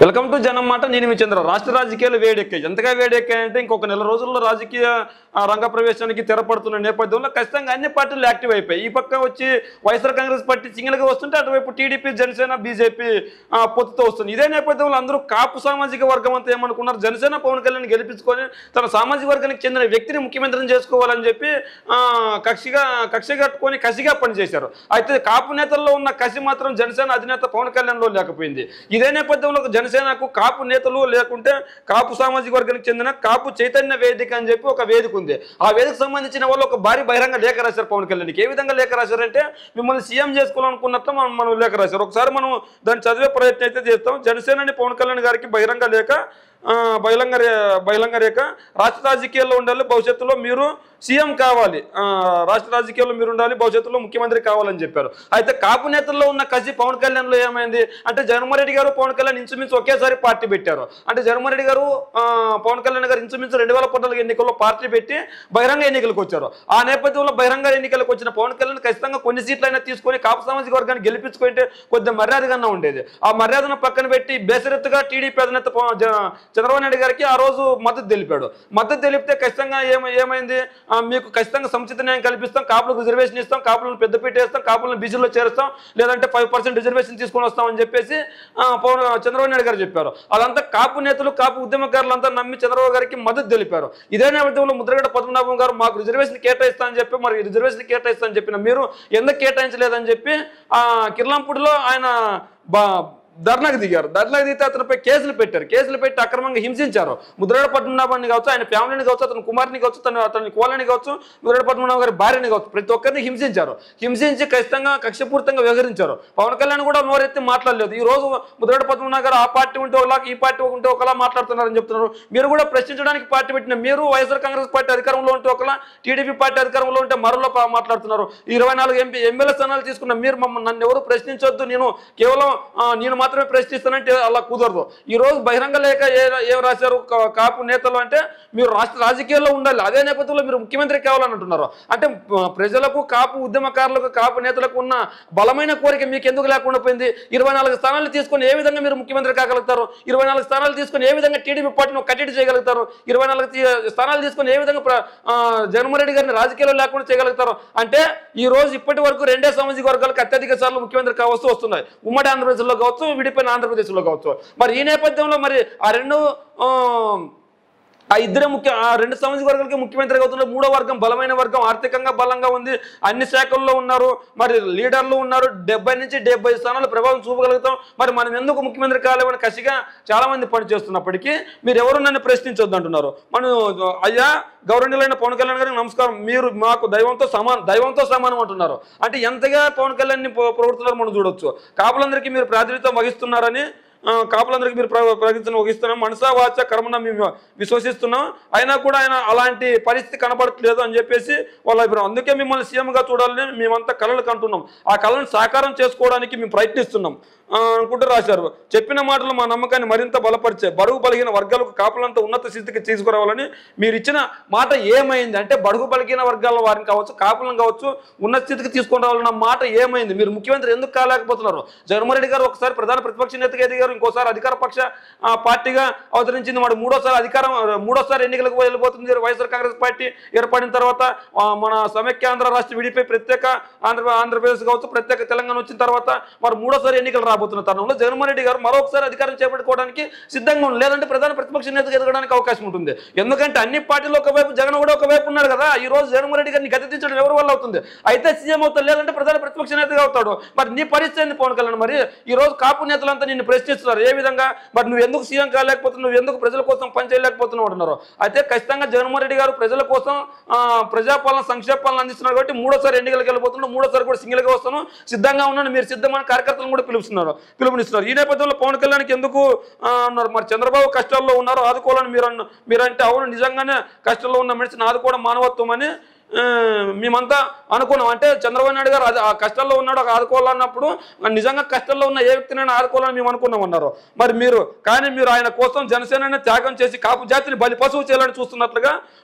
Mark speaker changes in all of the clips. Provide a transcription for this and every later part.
Speaker 1: Welcome to జనం మాట. నేను మీ చంద్ర. రాష్ట్ర రాజకీయాలు వేడెక్కాయి. ఎంతగా వేడెక్కాయంటే ఇంకొక నెల రోజుల్లో రాజకీయ రంగ ప్రవేశానికి తెరపడుతున్న నేపథ్యంలో ఖచ్చితంగా అన్ని పార్టీలు యాక్టివ్ అయిపోయి ఈ పక్క వచ్చి వైఎస్ఆర్ కాంగ్రెస్ పార్టీ సింగిల్గా వస్తుంటే అటువైపు టీడీపీ, జనసేన, బీజేపీ పొత్తుతో వస్తుంది. ఇదే నేపథ్యంలో అందరూ కాపు సామాజిక వర్గం అంతా ఏమనుకున్నారు, జనసేన పవన్ కళ్యాణ్ గెలిపించుకొని తన సామాజిక వర్గానికి చెందిన వ్యక్తిని ముఖ్యమంత్రిని చేసుకోవాలని చెప్పి కక్ష కట్టుకొని కసిగా పనిచేశారు. అయితే కాపు నేతల్లో ఉన్న కసి మాత్రం జనసేన అధినేత పవన్ కళ్యాణ్లో లేకపోయింది. ఇదే నేపథ్యంలో జనసేనకు కాపు నేతలు లేకుంటే కాపు సామాజిక వర్గానికి చెందిన కాపు చైతన్య వేదిక అని చెప్పి ఒక వేదిక ఉంది. ఆ వేదిక సంబంధించిన వాళ్ళు ఒక భారీ బహిరంగ లేఖ రాశారు పవన్ కళ్యాణ్కి. ఏ విధంగా లేఖ రాశారంటే మిమ్మల్ని సీఎం చేసుకోవాలనుకున్నట్లు మనం లేఖ రాశారు. ఒకసారి మనం దాన్ని చదివే ప్రయత్నం అయితే చేస్తాం. జనసేనని పవన్ కళ్యాణ్ గారికి బహిరంగ లేఖ. రాష్ట్ర రాజకీయాల్లో ఉండాలి, భవిష్యత్తులో మీరు సీఎం కావాలి, రాష్ట్ర రాజకీయాల్లో మీరు ఉండాలి, భవిష్యత్తులో ముఖ్యమంత్రి కావాలని చెప్పారు. అయితే కాపు నేతల్లో ఉన్న కసి పవన్ కళ్యాణ్లో ఏమైంది అంటే జగన్మోహన్ రెడ్డి గారు పవన్ కళ్యాణ్ ఇంచుమించు ఒకేసారి పార్టీ పెట్టారు. అంటే జగన్మోహన్ రెడ్డి గారు పవన్ కళ్యాణ్ గారు ఇంచుమించు 2014 ఎన్నికల్లో పార్టీ పెట్టి బహిరంగ ఎన్నికలకు వచ్చారు. ఆ నేపథ్యంలో బహిరంగ ఎన్నికలకు వచ్చిన పవన్ కళ్యాణ్ ఖచ్చితంగా కొన్ని సీట్లైనా తీసుకొని కాపు సామాజిక వర్గాన్ని గెలిపించుకుంటే కొద్దిగా మర్యాదగా ఉండేది. ఆ మర్యాదను పక్కన పెట్టి బేసరెత్తుగా టీడీపీ అధినేత చంద్రబాబు నాయుడు గారికి ఆ రోజు మద్దతు తెలిపాడు. మద్దతు తెలిపితే ఖచ్చితంగా ఏమైంది, మీకు ఖచ్చితంగా సముచిత న్యాయం కల్పిస్తాం, కాపులకు రిజర్వేషన్ ఇస్తాం, కాపులను పెద్దపీట వేస్తాం, కాపులను బీసీలో చేరుస్తాం, లేదంటే 5% రిజర్వేషన్ తీసుకొని వస్తామని చెప్పేసి చంద్రబాబు నాయుడు గారు చెప్పారు. అదంతా కాపు నేతలు, కాపు ఉద్యమకారులంతా నమ్మి చంద్రబాబు గారికి మద్దతు తెలిపారు. ఇదే నేపథ్యంలో ముద్రగడ పద్మనాభం గారు మాకు రిజర్వేషన్ కేటాయిస్తామని చెప్పి మరి రిజర్వేషన్ కేటాయిస్తామని చెప్పిన మీరు ఎందుకు కేటాయించలేదని చెప్పి కిర్లంపూడిలో ఆయన ధర్నాకు దిగారు. ధర్నాకు దిగితే అతనిపై కేసులు పెట్టారు. కేసులు పెట్టి అక్రమంగా హింసించారు. ముద్రగడ పద్మనాభాన్ని కావచ్చు, ఆయన ఫ్యామిలీని కావచ్చు, అతని కుమారుని కావచ్చు, అతని కోలని కావచ్చు, ముద్రగడ పద్మనాభం గారి భార్యని కావచ్చు, ప్రతి ఒక్కరిని హింసించారు. హింసించి ఖచ్చితంగా కక్షపూరితంగా వ్యవహరించారు. పవన్ కళ్యాణ్ కూడా నోరెత్తి మాట్లాడలేదు. ఈ రోజు ముద్రగడ పద్మనాభం గారు ఆ పార్టీ ఉంటే ఒకలా, ఈ పార్టీ ఉంటే ఒకలా మాట్లాడుతున్నారని చెప్తున్నారు. మీరు కూడా ప్రశ్నించడానికి పార్టీ పెట్టిన మీరు వైఎస్ఆర్ కాంగ్రెస్ పార్టీ అధికారంలో ఉంటే ఒకలా, టీడీపీ పార్టీ అధికారంలో ఉంటే మరోలా మాట్లాడుతున్నారు. 24 ఎమ్మెల్యే స్థానాలు తీసుకున్న మీరు నన్ను ఎవరు ప్రశ్నించొద్దు, నేను మాత్రమే ప్రశ్నిస్తానంటే అలా కుదరదు. ఈ రోజు బహిరంగ లేఖ ఏం రాశారు కాపు నేతలు అంటే మీరు రాష్ట్ర రాజకీయాల్లో ఉండాలి, అదే నేపథ్యంలో మీరు ముఖ్యమంత్రి కావాలని అంటున్నారు. అంటే ప్రజలకు, కాపు ఉద్యమకారులకు, కాపు నేతలకు ఉన్న బలమైన కోరిక మీకు ఎందుకు లేకుండా పోయింది? 24 స్థానాలు తీసుకొని ఏ విధంగా మీరు ముఖ్యమంత్రి కాగలుగుతారు? 24 స్థానాలు తీసుకొని ఏ విధంగా టీడీపీ పార్టీని కట్టడి చేయగలుగుతారు? 24 స్థానాలు తీసుకొని ఏ విధంగా జగన్మోహన్ రెడ్డి గారిని రాజకీయాల్లో లేకుండా చేయగలుగుతారు? అంటే ఈ రోజు ఇప్పటి వరకు 2 సామాజిక వర్గాలకు అత్యధిక సార్లు ముఖ్యమంత్రి కావాల్సి వస్తున్నాయి. ఉమ్మడి ఆంధ్రప్రదేశ్లో కావచ్చు, విడిపోయిన ఆంధ్రప్రదేశ్లో కావచ్చు. మరి ఈ నేపథ్యంలో మరి ఆ రెండు సామాజిక వర్గాలకి ముఖ్యమంత్రిగా అవుతున్నారు. 3వ వర్గం బలమైన వర్గం, ఆర్థికంగా బలంగా ఉంది, అన్ని శాఖల్లో ఉన్నారు, మరి లీడర్లు ఉన్నారు, 70 నుంచి 75 స్థానాలు ప్రభావం చూపగలుగుతాం. మరి మనం ఎందుకు ముఖ్యమంత్రి కాలేమని కసిగా చాలా మంది పనిచేస్తున్నప్పటికీ మీరు ఎవరు నన్ను ప్రశ్నించొద్దు అంటున్నారు. మనం అయ్యా గౌరవనీయులైన పవన్ కళ్యాణ్ గారికి నమస్కారం, మీరు మాకు దైవంతో సమానం అంటున్నారు. అంటే ఎంతగా పవన్ కళ్యాణ్ని పొగుడుతున్నారో మనం చూడొచ్చు. కాపులందరికీ మీరు ప్రాతినిధ్యం వహిస్తున్నారని, కాపులందరికీ మీరు ప్రగతిని వహిస్తున్నాం, మనసా వాచ కర్మన మేము విశ్వసిస్తున్నాం, అయినా కూడా ఆయన అలాంటి పరిస్థితి కనబడట్లేదు అని చెప్పేసి వాళ్ళ అభిప్రాయం. అందుకే మిమ్మల్ని సీఎంగా చూడాలని మేమంతా కళలు కంటున్నాం, ఆ కళను సాకారం చేసుకోవడానికి మేము ప్రయత్నిస్తున్నాం అనుకుంటూ రాశారు. చెప్పిన మాటలు మా నమ్మకాన్ని మరింత బలపరిచే, బడుగు బలిగిన వర్గాలకు కాపులంతా ఉన్నత స్థితికి తీసుకురావాలని మీరు ఇచ్చిన మాట ఏమైంది అంటే బడుగు బలిగిన వర్గాల వారిని కావచ్చు, కాపులను కావచ్చు, ఉన్నత స్థితికి తీసుకొని రావాలన్న మాట ఏమైంది? మీరు ముఖ్యమంత్రి ఎందుకు కాలేకపోతున్నారు? జగన్మోహన్ రెడ్డి గారు ఒకసారి ప్రధాన ప్రతిపక్ష నేతగా ఎదిగారు, ఇంకోసారి అధికార పక్ష పార్టీగా అవతరించింది. వాడు మూడోసారి ఎన్నికలకు వెళ్ళిపోతుంది. వైఎస్ఆర్ కాంగ్రెస్ పార్టీ ఏర్పడిన తర్వాత మన సమైక్య ఆంధ్ర రాష్ట్ర విడిపోయి ప్రత్యేక ఆంధ్రప్రదేశ్ కావచ్చు, ప్రత్యేక తెలంగాణ వచ్చిన తర్వాత మరి 3వ ఎన్నికలు రాబోతున్న తరుణంలో జగన్మోహన్ రెడ్డి గారు మరొకసారి అధికారం చేపట్టుకోవడానికి సిద్ధంగా ఉంది, లేదంటే ప్రధాన ప్రతిపక్ష నేతగా ఎదగడానికి అవకాశం ఉంటుంది. ఎందుకంటే అన్ని పార్టీలు ఒకవైపు, జగన్ కూడా ఒకవైపు ఉన్నారు కదా. ఈ రోజు జగన్మోహన్ రెడ్డి గారిని గతించడం ఎవరి వల్ల అవుతుంది? అయితే సీఎం అవుతాడు, లేదంటే ప్రధాన ప్రతిపక్ష నేతగా అవుతాడు. మరి నీ పరిస్థితి పవన్ కళ్యాణ్. మరి ఈ రోజు కాపు నేతలంతా నిన్ను ప్రశ్నిస్తున్నారు, ఏ విధంగా మరి నువ్వు ఎందుకు సీఎం కాలేకపోతున్నావు, నువ్వు ఎందుకు ప్రజల కోసం పనిచేయలేకపోతున్నావు అంటున్నారు. అయితే ఖచ్చితంగా జగన్మోహన్ రెడ్డి గారు ప్రజల కోసం ప్రజాపాలన, సంక్షేమ పాలన అందిస్తున్నారు కాబట్టి 3వ ఎన్నికలకు వెళ్ళిపోతున్నాడు. 3వ కూడా సింగిల్గా వస్తాను, సిద్ధంగా ఉన్నాను, మీరు సిద్ధమైన కార్యకర్తలను కూడా పిలుపునిస్తున్నారు. ఈ నేపథ్యంలో పవన్ కళ్యాణ్కి ఎందుకు అన్నారు? మరి చంద్రబాబు కష్టాల్లో ఉన్నారు, ఆదుకోవాలని మీరంటే అవును, నిజంగానే కష్టంలో ఉన్న మనిషిని ఆదుకోవడం మానవత్వం అని మేమంతా అనుకున్నాం. అంటే చంద్రబాబు నాయుడు గారు అది ఆ కష్టాల్లో ఉన్నాడు, ఆదుకోవాలన్నప్పుడు నిజంగా కష్టాల్లో ఉన్న ఏ వ్యక్తినైనా ఆదుకోవాలని మేము అనుకున్నామన్నారు. మరి కానీ మీరు ఆయన కోసం జనసేనని త్యాగం చేసి కాపు జాతిని బలి పశువు చేయాలని చూస్తున్నట్లుగా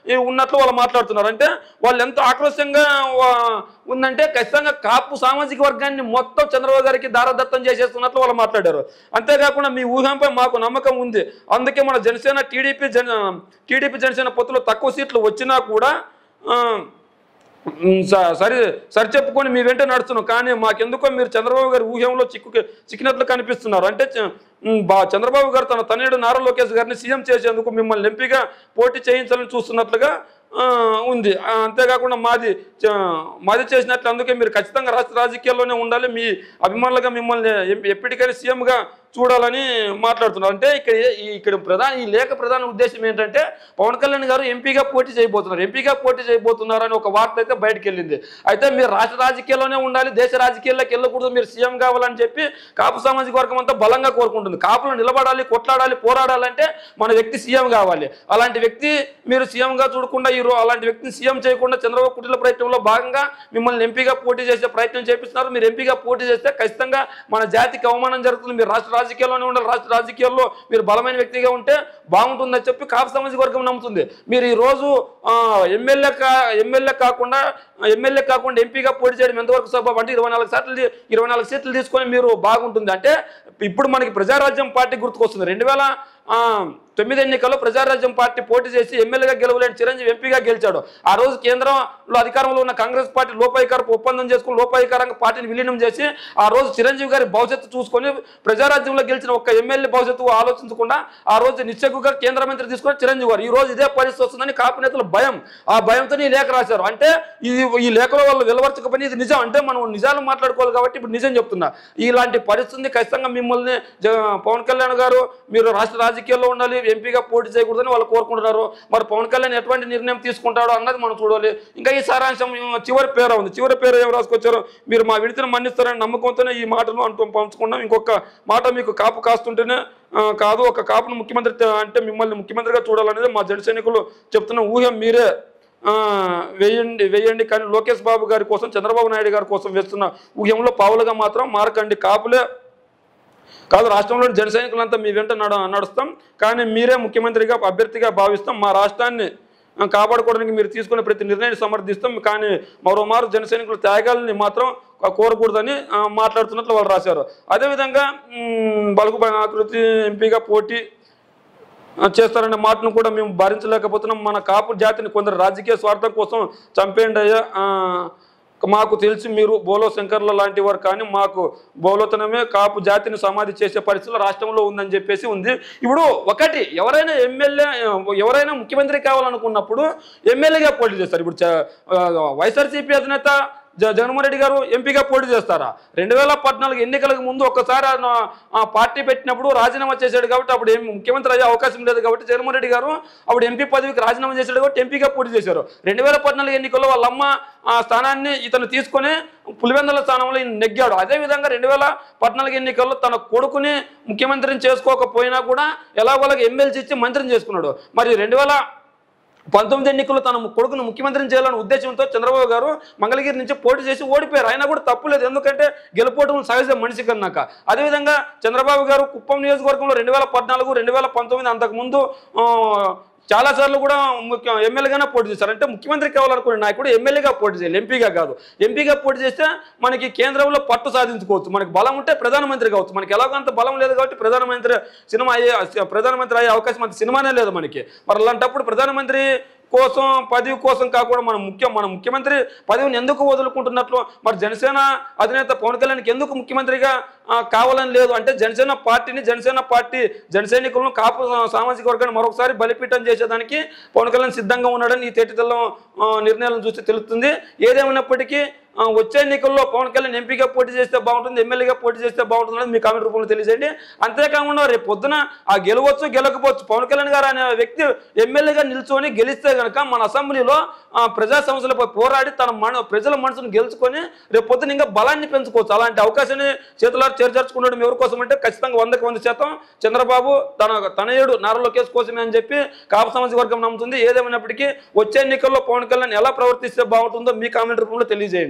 Speaker 1: ఉన్నట్లు వాళ్ళు మాట్లాడుతున్నారు. అంటే వాళ్ళు ఎంత ఆక్రోశంగా ఉందంటే ఖచ్చితంగా కాపు సామాజిక వర్గాన్ని మొత్తం చంద్రబాబు గారికి దారదత్తం చేసేస్తున్నట్లు వాళ్ళు మాట్లాడారు. అంతేకాకుండా మీ ఊహంపై మాకు నమ్మకం ఉంది, అందుకే మన జనసేన టీడీపీ జనసేన పొత్తులో తక్కువ సీట్లు వచ్చినా కూడా సరి చెప్పుకొని మీ వెంట నడుస్తున్నాం. కానీ మాకెందుకో మీరు చంద్రబాబు గారి ఊహంలో చిక్కినట్లు కనిపిస్తున్నారు. అంటే చంద్రబాబు గారు తన తనయుడు నారా లోకేష్ గారిని సీఎం చేసేందుకు మిమ్మల్ని ఎంపీగా పోటీ చేయించాలని చూస్తున్నట్లుగా ఉంది. అంతేకాకుండా మాది చేసినట్లు, అందుకే మీరు ఖచ్చితంగా రాష్ట్ర రాజకీయాల్లోనే ఉండాలి, మీ అభిమానులుగా మిమ్మల్ని ఎప్పటికైనా సీఎంగా చూడాలని మాట్లాడుతున్నారు. అంటే ఇక్కడ ఈ లేఖ ప్రధాన ఉద్దేశం ఏంటంటే పవన్ కళ్యాణ్ గారు ఎంపీగా పోటీ చేయబోతున్నారు అని ఒక వార్త అయితే బయటకు వెళ్ళింది. అయితే మీరు రాష్ట్ర రాజకీయాల్లోనే ఉండాలి, దేశ రాజకీయాల్లోకి వెళ్ళకూడదు, మీరు సీఎం కావాలని చెప్పి కాపు సామాజిక వర్గం అంతా బలంగా కోరుకుంటుంది. కాపులు నిలబడాలి, కొట్లాడాలి, పోరాడాలంటే మన వ్యక్తి సీఎం కావాలి. అలాంటి వ్యక్తి మీరు సీఎంగా చూడకుండా అలాంటి వ్యక్తిని సీఎం చేయకుండా చంద్రబాబు కుటీల ప్రయత్నంలో భాగంగా మిమ్మల్ని ఎంపీగా పోటీ చేసే ప్రయత్నం చేపిస్తున్నారు. మీరు ఎంపీగా పోటీ చేస్తే ఖచ్చితంగా మన జాతికి అవమానం జరుగుతుంది. మీరు రాష్ట్ర రాజకీయాల్లోనే ఉండాలి, రాష్ట్ర రాజకీయాల్లో మీరు బలమైన వ్యక్తిగా ఉంటే బాగుంటుందని చెప్పి కాపు సామాజిక వర్గం నమ్ముతుంది. మీరు ఈరోజు ఎమ్మెల్యే కాకుండా ఎంపీగా పోటీ చేయడం ఎంతవరకు సబబు అంటే 24 సీట్లు తీసుకొని మీరు బాగుంటుంది. అంటే ఇప్పుడు మనకి ప్రజారాజ్యం పార్టీ గుర్తుకొస్తుంది. 2009 ఎన్నికల్లో ప్రజారాజ్యం పార్టీ పోటీ చేసి ఎమ్మెల్యేగా గెలవలేని చిరంజీవి ఎంపీగా గెలిచాడు. ఆ రోజు కేంద్రంలో అధికారంలో ఉన్న కాంగ్రెస్ పార్టీ లోపాయికారపు ఒప్పందం చేసుకుని లోపాయికారంగా పార్టీని విలీనం చేసి ఆ రోజు చిరంజీవి గారి భవిష్యత్తు చూసుకొని ప్రజారాజ్యంలో గెలిచిన ఒక్క ఎమ్మెల్యే భవిష్యత్తు ఆలోచించకుండా ఆ రోజు నిశ్చకుగా కేంద్ర మంత్రి తీసుకొని చిరంజీవి గారు ఈ రోజు ఇదే పరిస్థితి వస్తుందని కాపు నేతలు భయం, ఆ భయంతో ఈ లేఖ రాశారు. అంటే ఈ లేఖలో వాళ్ళు వెలువరచకపోయినా ఇది నిజం. అంటే మనం నిజాలు మాట్లాడుకోవాలి కాబట్టి ఇప్పుడు నిజం చెప్తున్నా. ఇలాంటి పరిస్థితి ఖచ్చితంగా మిమ్మల్ని పవన్ కళ్యాణ్ గారు మీరు రాష్ట్ర రాజకీయాల్లో ఉండాలి, ఎంపీగా పోటీ చేయకూడదని వాళ్ళు కోరుకుంటున్నారు. మరి పవన్ కళ్యాణ్ ఎటువంటి నిర్ణయం తీసుకుంటాడో అన్నది మనం చూడాలి. ఇంకా ఈ సారాంశం చివరి పేరు ఎవరు రాసుకొచ్చారో మీరు మా విడితిని మన్నిస్తారని నమ్మకంతోనే ఈ మాటలు అంటూ పంచుకున్నాం. ఇంకొక మాట మీకు కాపు కాస్తుంటేనే కాదు, ఒక కాపును ముఖ్యమంత్రి అంటే మిమ్మల్ని ముఖ్యమంత్రిగా చూడాలనేది మా జన సైనికులు చెప్తున్న ఊహ. మీరే వేయండి కానీ లోకేష్ బాబు గారి కోసం చంద్రబాబు నాయుడు గారి కోసం వేస్తున్న ఊహంలో పావులుగా మాత్రం మారకండి. కాపులే కాదు, రాష్ట్రంలోని జన సైనికులంతా మీ వెంట నడుస్తాం, కానీ మీరే ముఖ్యమంత్రిగా అభ్యర్థిగా భావిస్తాం. మా రాష్ట్రాన్ని కాపాడుకోవడానికి మీరు తీసుకునే ప్రతి నిర్ణయాన్ని సమర్థిస్తాం, కానీ మరోమారు జన సైనికుల త్యాగాలని మాత్రం కోరకూడదని మాట్లాడుతున్నట్లు వాళ్ళు రాశారు. అదేవిధంగా బలుగు ఆకృతి ఎంపీగా పోటీ చేస్తారనే మాటను కూడా మేము భరించలేకపోతున్నాం. మన కాపు జాతిని కొందరు రాజకీయ స్వార్థం కోసం చంపేయండి అయ్యా. మాకు తెలిసి మీరు బోలో శంకర్ల లాంటి వారు, కానీ మాకు బోలోతనమే కాపు జాతిని సమాధి చేసే పరిస్థితులు రాష్ట్రంలో ఉందని చెప్పేసి ఉంది. ఇప్పుడు ఒకటి ఎవరైనా ముఖ్యమంత్రి కావాలనుకున్నప్పుడు ఎమ్మెల్యేగా పోటీ చేస్తారు. ఇప్పుడు వైఎస్ఆర్సీపీ అధినేత జగన్మోహన్ రెడ్డి గారు ఎంపీగా పోటీ చేస్తారా? 2014 ఎన్నికలకు ముందు ఒక్కసారి పార్టీ పెట్టినప్పుడు రాజీనామా చేశాడు కాబట్టి అప్పుడు ముఖ్యమంత్రి అయ్యే అవకాశం లేదు కాబట్టి జగన్మోహన్ రెడ్డి గారు అప్పుడు ఎంపీ పదవికి రాజీనామా చేశాడు కాబట్టి ఎంపీగా పోటీ చేశారు. 2014 ఎన్నికల్లో వాళ్ళమ్మ స్థానాన్ని ఇతను తీసుకొని పులివెందుల స్థానంలో నెగ్గాడు. అదేవిధంగా 2014 ఎన్నికల్లో తన కొడుకుని ముఖ్యమంత్రిని చేసుకోకపోయినా కూడా ఎలాగోలాగా ఎమ్మెల్సీ ఇచ్చి మంత్రిని చేసుకున్నాడు. మరి 2019 ఎన్నికల్లో తన కొడుకును ముఖ్యమంత్రిని చేయాలనే ఉద్దేశంతో చంద్రబాబు గారు మంగళగిరి నుంచి పోటీ చేసి ఓడిపోయారు. అయినా కూడా తప్పులేదు, ఎందుకంటే గెలుపోవడం సహజం మనిషి కన్నాక. అదేవిధంగా చంద్రబాబు గారు కుప్పం నియోజకవర్గంలో 2014, 2019 అంతకుముందు చాలాసార్లు కూడా ఎమ్మెల్యేగానే పోటీ చేశారు. అంటే ముఖ్యమంత్రి కావాలనుకునే నాయకుడు ఎమ్మెల్యేగా పోటీ చేయాలి, ఎంపీగా కాదు. ఎంపీగా పోటీ చేస్తే మనకి కేంద్రంలో పట్టు సాధించుకోవచ్చు, మనకి బలం ఉంటే ప్రధానమంత్రి కావచ్చు. మనకి ఎలాగంత బలం లేదు కాబట్టి ప్రధానమంత్రి అయ్యే అవకాశం అంత సినిమానే లేదు మనకి. మరి అలాంటప్పుడు ప్రధానమంత్రి కోసం పదవి కోసం కాకుండా మన ముఖ్యమంత్రి పదవిని ఎందుకు వదులుకుంటున్నట్లు? మరి జనసేన అధినేత పవన్ కళ్యాణ్కి ఎందుకు ముఖ్యమంత్రిగా కావాలని లేదు? అంటే జనసేన పార్టీ జన సైనికులను కాపు సామాజిక వర్గాన్ని మరొకసారి బలిపీఠం చేసేదానికి పవన్ కళ్యాణ్ సిద్ధంగా ఉన్నాడని ఈ తేటితల్లో నిర్ణయాలను చూస్తే తెలుస్తుంది. ఏదేమైనప్పటికీ వచ్చే ఎన్నికల్లో పవన్ కళ్యాణ్ ఎంపీగా పోటీ చేస్తే బాగుంటుంది, ఎమ్మెల్యేగా పోటీ చేస్తే బాగుంటుంది అనేది మీ కామెంట్ రూపంలో తెలియజేయండి. అంతేకాకుండా రేపు పొద్దున గెలవచ్చు గెలకపోవచ్చు, పవన్ కళ్యాణ్ గారు అనే వ్యక్తి ఎమ్మెల్యేగా నిల్చొని గెలిస్తే కనుక మన అసెంబ్లీలో ప్రజా సమస్యలపై పోరాడి ప్రజల మనసును గెలుచుకొని రేపు పొద్దున ఇంకా బలాన్ని పెంచుకోవచ్చు. అలాంటి అవకాశాన్ని చేతులారా చేర్చుకున్నాడు ఎవరి కోసం అంటే ఖచ్చితంగా 100% చంద్రబాబు తనయుడు నారా లోకేష్ కోసమే అని చెప్పి కాపు సామాజిక వర్గం నమ్ముతుంది. ఏదేమైనప్పటికీ వచ్చే ఎన్నికల్లో పవన్ కళ్యాణ్ ఎలా ప్రవర్తిస్తే బాగుంటుందో మీ కామెంట్ రూపంలో తెలియజేయండి.